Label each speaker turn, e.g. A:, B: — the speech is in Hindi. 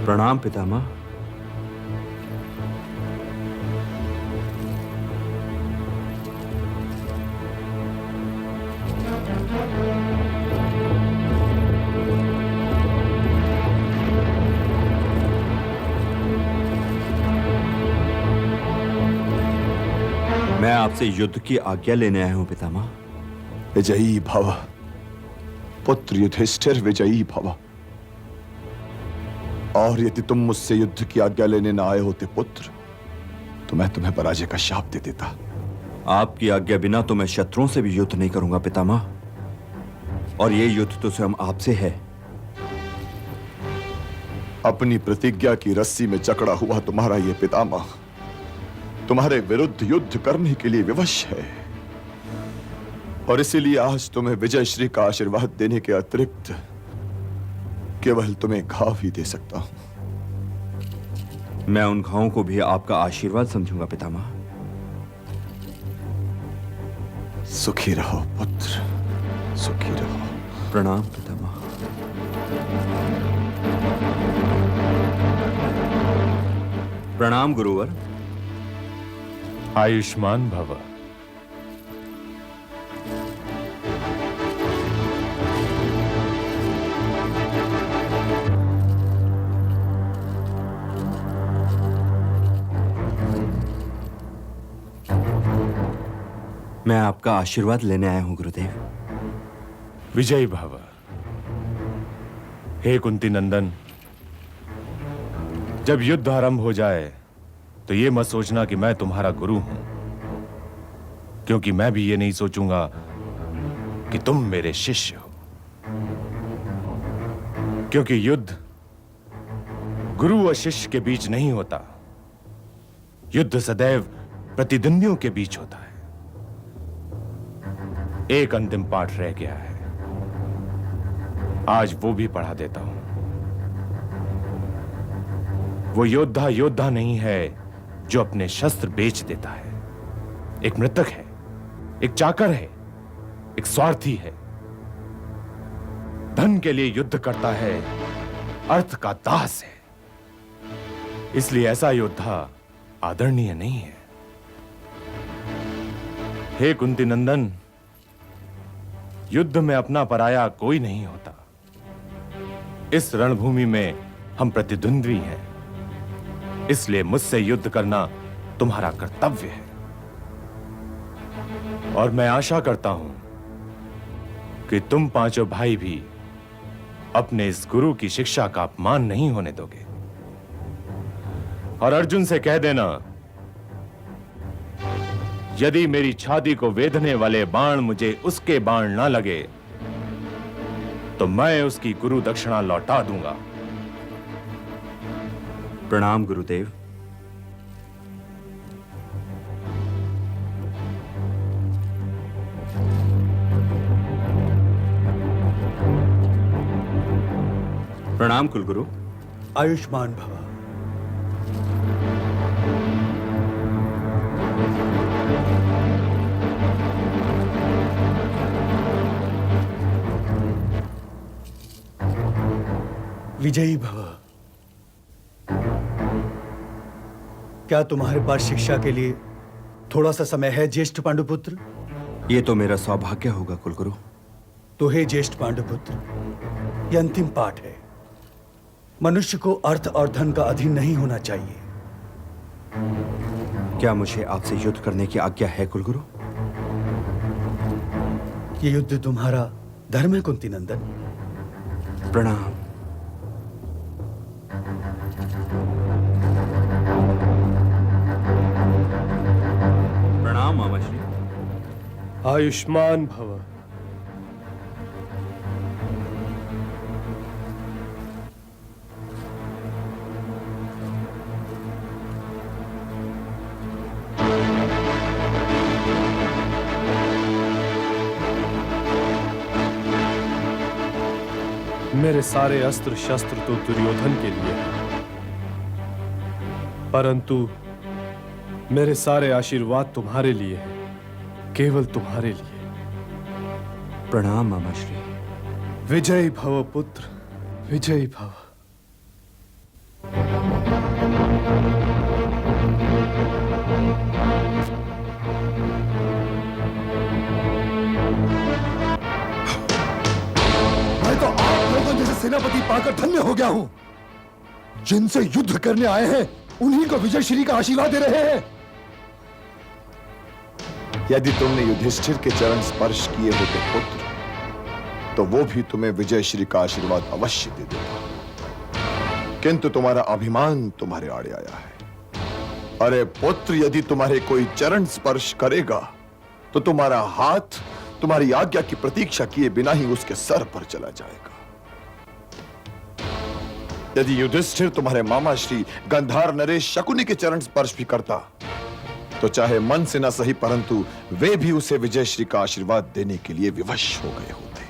A: प्रणाम पितामह। मैं आपसे युद्ध की आज्ञा लेने आया हूं पितामह।
B: विजयी भव पुत्र युधिष्ठिर, विजयी भव। और यदि तुम मुझसे युद्ध की आज्ञा लेने न आए होते पुत्र, तो मैं तुम्हें पराजय का शाप दे देता।
A: आपकी आज्ञा बिना तो मैं शत्रुओं से भी युद्ध नहीं करूंगा पितामह, और ये युद्ध तो स्वयं आपसे है।
B: अपनी प्रतिज्ञा की रस्सी में जकड़ा हुआ तुम्हारा ये पितामह तुम्हारे विरुद्ध युद्ध करने के लिए विवश है, और इसीलिए आज तुम्हें विजय श्री का आशीर्वाद देने के अतिरिक्त केवल तुम्हें घाव ही दे सकता हूं।
A: मैं उन घावों को भी आपका आशीर्वाद समझूंगा पितामह।
B: सुखी रहो पुत्र, सुखी रहो।
A: प्रणाम पितामह। प्रणाम गुरुवर।
C: आयुष्मान भव।
A: मैं आपका आशीर्वाद लेने आया हूं गुरुदेव।
C: विजयी भव। हे कुंती नंदन, जब युद्ध आरंभ हो जाए तो यह मत सोचना कि मैं तुम्हारा गुरु हूं, क्योंकि मैं भी ये नहीं सोचूंगा कि तुम मेरे शिष्य हो। क्योंकि युद्ध गुरु और शिष्य के बीच नहीं होता, युद्ध सदैव प्रतिद्वंदियों के बीच होता है। एक अंतिम पाठ रह गया है, आज वो भी पढ़ा देता हूं। वो योद्धा योद्धा नहीं है जो अपने शस्त्र बेच देता है। एक मृतक है, एक चाकर है, एक स्वार्थी है। धन के लिए युद्ध करता है, अर्थ का दास है। इसलिए ऐसा योद्धा आदरणीय नहीं है। हे कुंती नंदन, युद्ध में अपना पराया कोई नहीं होता। इस रणभूमि में हम प्रतिद्वंद्वी हैं, इसलिए मुझसे युद्ध करना तुम्हारा कर्तव्य है। और मैं आशा करता हूं कि तुम पांचों भाई भी अपने इस गुरु की शिक्षा का अपमान नहीं होने दोगे। और अर्जुन से कह देना, यदि मेरी छाती को वेधने वाले बाण मुझे उसके बाण ना लगे तो मैं उसकी गुरु दक्षिणा लौटा दूंगा।
A: प्रणाम गुरुदेव। प्रणाम कुलगुरु।
D: आयुष्मान भव। विजयी भव। क्या तुम्हारे पास शिक्षा के लिए थोड़ा सा समय है ज्येष्ठ पांडुपुत्र?
A: ये तो मेरा सौभाग्य होगा कुलगुरु।
D: तो हे ज्येष्ठ पांडुपुत्र, यह अंतिम पाठ है। मनुष्य को अर्थ और धन का अधीन नहीं होना चाहिए।
A: क्या मुझे आपसे युद्ध करने की आज्ञा है कुलगुरु?
D: ये युद्ध तुम्हारा धर्म है कुंती नंदन।
A: प्रणाम। प्रणाम मामाश्री।
E: आयुष्मान भव। मेरे सारे अस्त्र शस्त्र तो दुर्योधन के लिए हैं, परंतु मेरे सारे आशीर्वाद तुम्हारे लिए हैं, केवल तुम्हारे लिए।
A: प्रणाम मामाश्री।
E: विजयी भव पुत्र, विजयी भव।
F: सेनापति पाकर धन्य हो गया हूं। जिनसे युद्ध करने आए हैं उन्हीं को विजय श्री का आशीर्वाद दे रहे हैं।
B: यदि तुमने युधिष्ठिर के चरण स्पर्श किए होते पुत्र, तो वो भी तुम्हें विजय श्री का आशीर्वाद अवश्य दे देता। किंतु तुम्हारा अभिमान तुम्हारे आड़े आया है। अरे पुत्र, यदि तुम्हारे कोई चरण स्पर्श करेगा तो तुम्हारा हाथ तुम्हारी आज्ञा की प्रतीक्षा किए बिना ही उसके सर पर चला जाएगा। यदि युधिष्ठिर तुम्हारे मामा श्री गंधार नरेश शकुनी के चरण स्पर्श भी करता, तो चाहे मन से न सही परंतु वे भी उसे विजय श्री का आशीर्वाद देने के लिए विवश हो गए होते।